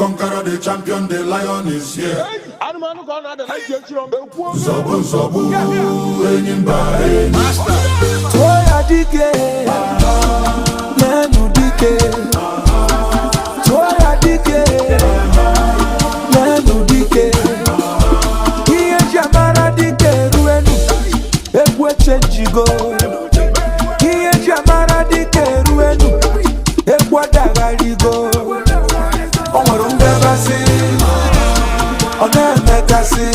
conqueror, the champion, the lion is here. Zobu, zobu, enyimba, master. Toya dike, nenu dike. Toya dike, nenu dike. Iye jamara dike ruenu, ekwe chenjigo. Iye jamara dike ruenu, ekwa dagaligo. Omorunga basi, onemekasi.